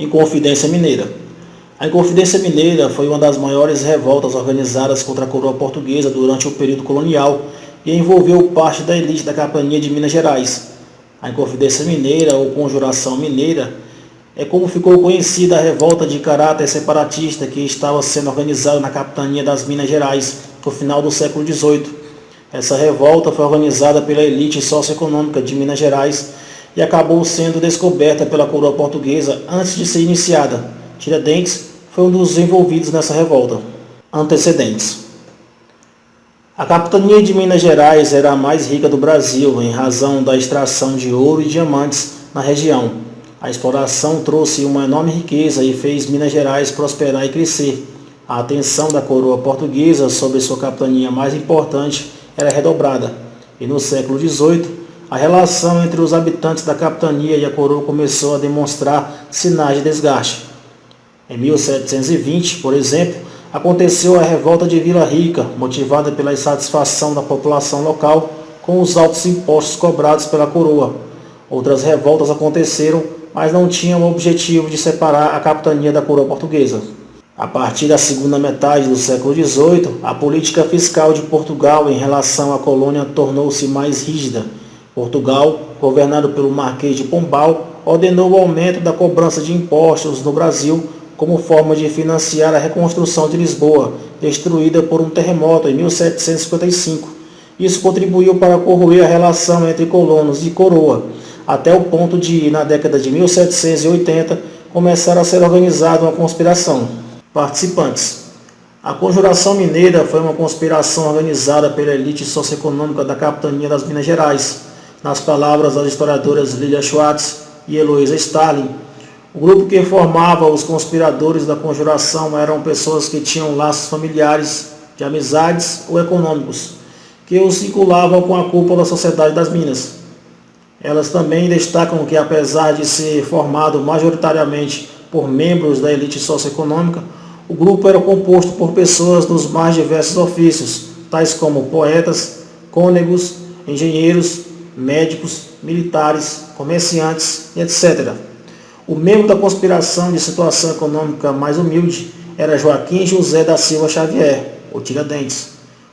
Inconfidência Mineira. A Inconfidência Mineira foi uma das maiores revoltas organizadas contra a coroa portuguesa durante o período colonial e envolveu parte da elite da capitania de Minas Gerais. A Inconfidência Mineira, ou Conjuração Mineira, é como ficou conhecida a revolta de caráter separatista que estava sendo organizada na capitania das Minas Gerais no final do século XVIII. Essa revolta foi organizada pela elite socioeconômica de Minas Gerais e acabou sendo descoberta pela coroa portuguesa antes de ser iniciada. Tiradentes foi um dos envolvidos nessa revolta. Antecedentes. A capitania de Minas Gerais era a mais rica do Brasil em razão da extração de ouro e diamantes na região. A exploração trouxe uma enorme riqueza e fez Minas Gerais prosperar e crescer. A atenção da coroa portuguesa sobre sua capitania mais importante era redobrada, e no século XVIII, a relação entre os habitantes da capitania e a coroa começou a demonstrar sinais de desgaste. Em 1720, por exemplo, aconteceu a revolta de Vila Rica, motivada pela insatisfação da população local com os altos impostos cobrados pela coroa. Outras revoltas aconteceram, mas não tinham o objetivo de separar a capitania da coroa portuguesa. A partir da segunda metade do século XVIII, a política fiscal de Portugal em relação à colônia tornou-se mais rígida. Portugal, governado pelo Marquês de Pombal, ordenou o aumento da cobrança de impostos no Brasil como forma de financiar a reconstrução de Lisboa, destruída por um terremoto em 1755. Isso contribuiu para corroer a relação entre colonos e coroa, até o ponto de, na década de 1780, começar a ser organizada uma conspiração. Participantes. A Conjuração Mineira foi uma conspiração organizada pela elite socioeconômica da capitania das Minas Gerais. Nas palavras das historiadoras Lilia Schwartz e Heloísa Starling, o grupo que formava os conspiradores da conjuração eram pessoas que tinham laços familiares, de amizades ou econômicos, que os vinculavam com a cúpula da sociedade das Minas. Elas também destacam que, apesar de ser formado majoritariamente por membros da elite socioeconômica, o grupo era composto por pessoas dos mais diversos ofícios, tais como poetas, cônegos, engenheiros, médicos, militares, comerciantes, etc. O membro da conspiração de situação econômica mais humilde era Joaquim José da Silva Xavier, o Tiradentes,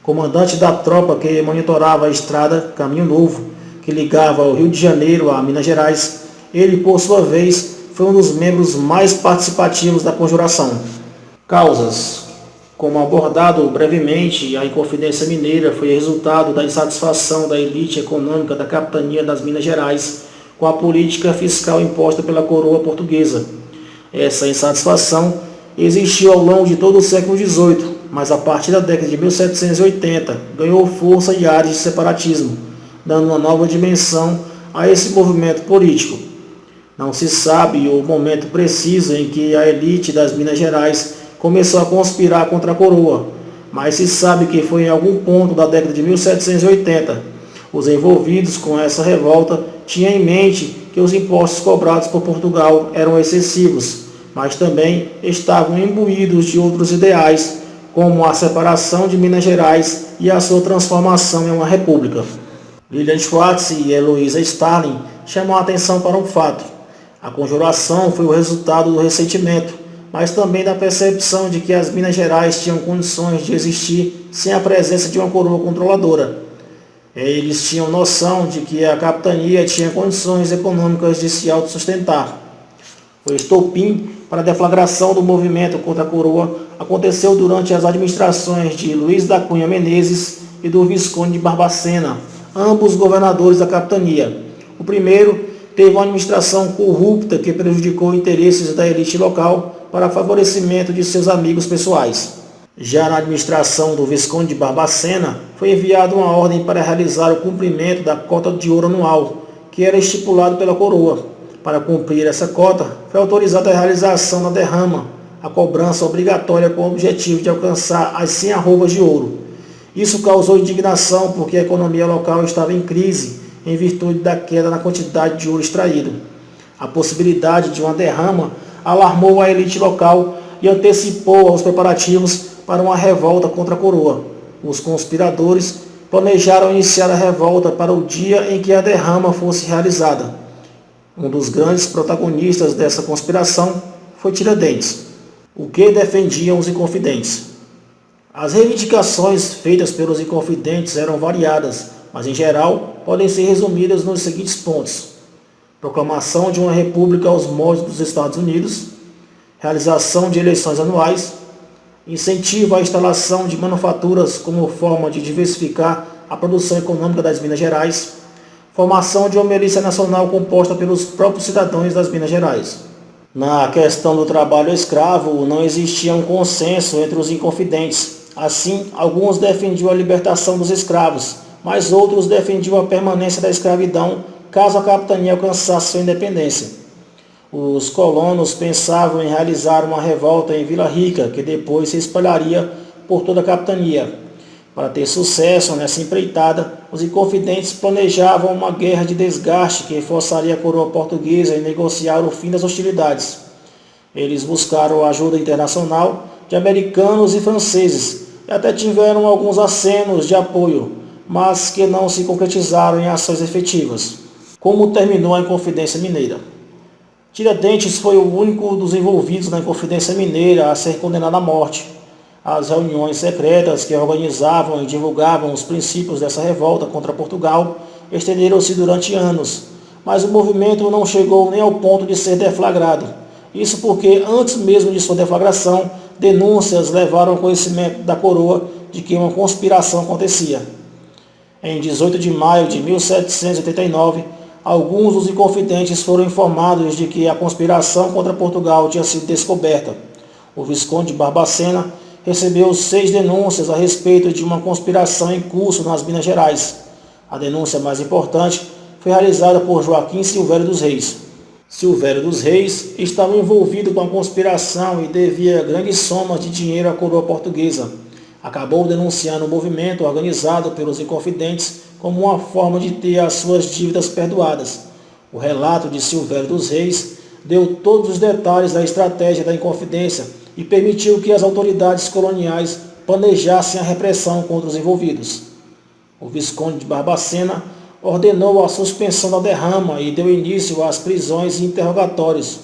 comandante da tropa que monitorava a estrada Caminho Novo, que ligava o Rio de Janeiro a Minas Gerais. Ele, por sua vez, foi um dos membros mais participativos da conjuração. Causas. Como abordado brevemente, a Inconfidência Mineira foi resultado da insatisfação da elite econômica da capitania das Minas Gerais com a política fiscal imposta pela coroa portuguesa. Essa insatisfação existiu ao longo de todo o século XVIII, mas a partir da década de 1780 ganhou força e áreas de separatismo, dando uma nova dimensão a esse movimento político. Não se sabe o momento preciso em que a elite das Minas Gerais começou a conspirar contra a coroa, mas se sabe que foi em algum ponto da década de 1780. Os envolvidos com essa revolta tinham em mente que os impostos cobrados por Portugal eram excessivos, mas também estavam imbuídos de outros ideais, como a separação de Minas Gerais e a sua transformação em uma república. Lilian Schwartz e Heloísa Starling chamam a atenção para um fato. A conjuração foi o resultado do ressentimento, mas também da percepção de que as Minas Gerais tinham condições de existir sem a presença de uma coroa controladora. Eles tinham noção de que a capitania tinha condições econômicas de se autossustentar. O estopim para a deflagração do movimento contra a coroa aconteceu durante as administrações de Luiz da Cunha Menezes e do Visconde de Barbacena, ambos governadores da capitania. O primeiro teve uma administração corrupta que prejudicou interesses da elite local para favorecimento de seus amigos pessoais. Já na administração do Visconde de Barbacena, foi enviada uma ordem para realizar o cumprimento da cota de ouro anual, que era estipulado pela coroa. Para cumprir essa cota, foi autorizada a realização da derrama, a cobrança obrigatória com o objetivo de alcançar as 100 arrobas de ouro. Isso causou indignação porque a economia local estava em crise, em virtude da queda na quantidade de ouro extraído. A possibilidade de uma derrama alarmou a elite local e antecipou os preparativos para uma revolta contra a coroa. Os conspiradores planejaram iniciar a revolta para o dia em que a derrama fosse realizada. Um dos grandes protagonistas dessa conspiração foi Tiradentes. O que defendiam os Inconfidentes? As reivindicações feitas pelos Inconfidentes eram variadas, mas em geral podem ser resumidas nos seguintes pontos: proclamação de uma república aos moldes dos Estados Unidos, realização de eleições anuais, incentivo à instalação de manufaturas como forma de diversificar a produção econômica das Minas Gerais, formação de uma milícia nacional composta pelos próprios cidadãos das Minas Gerais. Na questão do trabalho escravo, não existia um consenso entre os Inconfidentes. Assim, alguns defendiam a libertação dos escravos, mas outros defendiam a permanência da escravidão caso a capitania alcançasse sua independência. Os colonos pensavam em realizar uma revolta em Vila Rica, que depois se espalharia por toda a capitania. Para ter sucesso nessa empreitada, os Inconfidentes planejavam uma guerra de desgaste que forçaria a coroa portuguesa a negociar o fim das hostilidades. Eles buscaram a ajuda internacional de americanos e franceses e até tiveram alguns acenos de apoio, mas que não se concretizaram em ações efetivas. Como terminou a Inconfidência Mineira? Tiradentes foi o único dos envolvidos na Inconfidência Mineira a ser condenado à morte. As reuniões secretas que organizavam e divulgavam os princípios dessa revolta contra Portugal estenderam-se durante anos, mas o movimento não chegou nem ao ponto de ser deflagrado. Isso porque, antes mesmo de sua deflagração, denúncias levaram ao conhecimento da coroa de que uma conspiração acontecia. Em 18 de maio de 1789, alguns dos Inconfidentes foram informados de que a conspiração contra Portugal tinha sido descoberta. O Visconde de Barbacena recebeu 6 denúncias a respeito de uma conspiração em curso nas Minas Gerais. A denúncia mais importante foi realizada por Joaquim Silvério dos Reis. Silvério dos Reis estava envolvido com a conspiração e devia grandes somas de dinheiro à coroa portuguesa. Acabou denunciando o movimento organizado pelos Inconfidentes como uma forma de ter as suas dívidas perdoadas. O relato de Silvério dos Reis deu todos os detalhes da estratégia da Inconfidência e permitiu que as autoridades coloniais planejassem a repressão contra os envolvidos. O Visconde de Barbacena ordenou a suspensão da derrama e deu início às prisões e interrogatórios.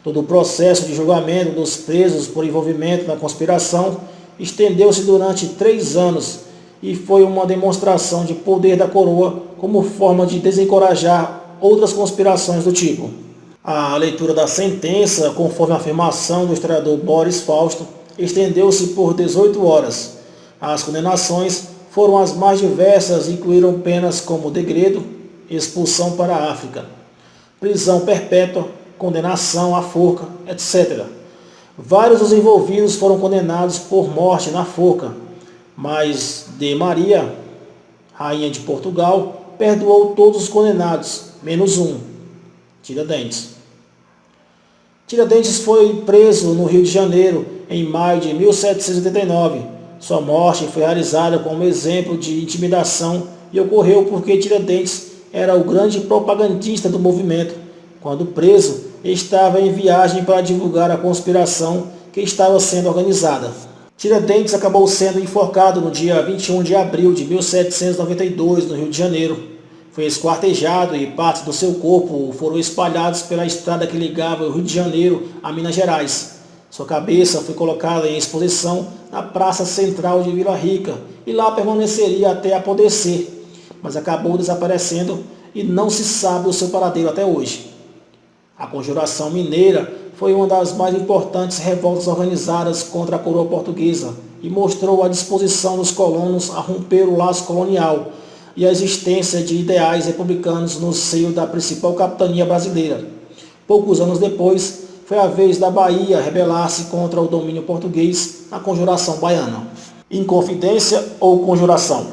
Todo o processo de julgamento dos presos por envolvimento na conspiração estendeu-se durante 3 anos e foi uma demonstração de poder da coroa como forma de desencorajar outras conspirações do tipo. A leitura da sentença, conforme a afirmação do historiador Boris Fausto, estendeu-se por 18 horas. As condenações foram as mais diversas e incluíram penas como degredo, expulsão para a África, prisão perpétua, condenação à forca, etc. Vários dos envolvidos foram condenados por morte na forca, mas de Maria, rainha de Portugal, perdoou todos os condenados, menos um, Tiradentes. Tiradentes foi preso no Rio de Janeiro em maio de 1789. Sua morte foi realizada como exemplo de intimidação e ocorreu porque Tiradentes era o grande propagandista do movimento. Quando preso, estava em viagem para divulgar a conspiração que estava sendo organizada. Tiradentes acabou sendo enforcado no dia 21 de abril de 1792, no Rio de Janeiro. Foi esquartejado e partes do seu corpo foram espalhados pela estrada que ligava o Rio de Janeiro a Minas Gerais. Sua cabeça foi colocada em exposição na Praça Central de Vila Rica e lá permaneceria até apodrecer, mas acabou desaparecendo e não se sabe o seu paradeiro até hoje. A Conjuração Mineira foi uma das mais importantes revoltas organizadas contra a coroa portuguesa e mostrou a disposição dos colonos a romper o laço colonial e a existência de ideais republicanos no seio da principal capitania brasileira. Poucos anos depois, foi a vez da Bahia rebelar-se contra o domínio português na Conjuração Baiana. Inconfidência ou conjuração?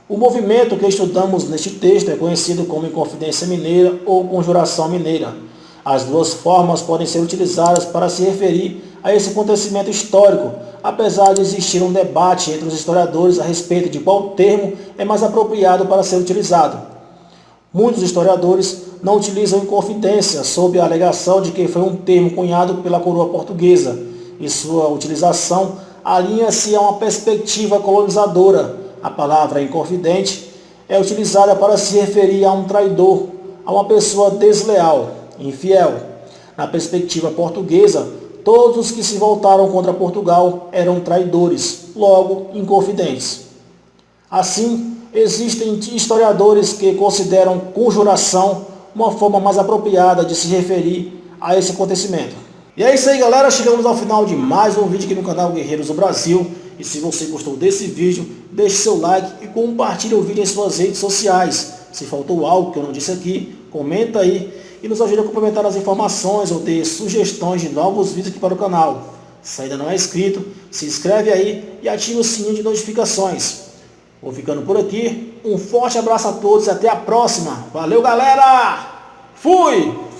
O movimento que estudamos neste texto é conhecido como Inconfidência Mineira ou Conjuração Mineira. As duas formas podem ser utilizadas para se referir a esse acontecimento histórico, apesar de existir um debate entre os historiadores a respeito de qual termo é mais apropriado para ser utilizado. Muitos historiadores não utilizam Inconfidência sob a alegação de que foi um termo cunhado pela coroa portuguesa, e sua utilização alinha-se a uma perspectiva colonizadora. A palavra inconfidente é utilizada para se referir a um traidor, a uma pessoa desleal, infiel. Na perspectiva portuguesa, todos os que se voltaram contra Portugal eram traidores, logo inconfidentes. Assim, existem historiadores que consideram conjuração uma forma mais apropriada de se referir a esse acontecimento. E é isso aí, galera, chegamos ao final de mais um vídeo aqui no canal Guerreiros do Brasil. E se você gostou desse vídeo, deixe seu like e compartilhe o vídeo em suas redes sociais. Se faltou algo que eu não disse aqui, comenta aí e nos ajude a complementar as informações ou ter sugestões de novos vídeos aqui para o canal. Se ainda não é inscrito, se inscreve aí e ativa o sininho de notificações. Vou ficando por aqui, um forte abraço a todos e até a próxima. Valeu, galera! Fui!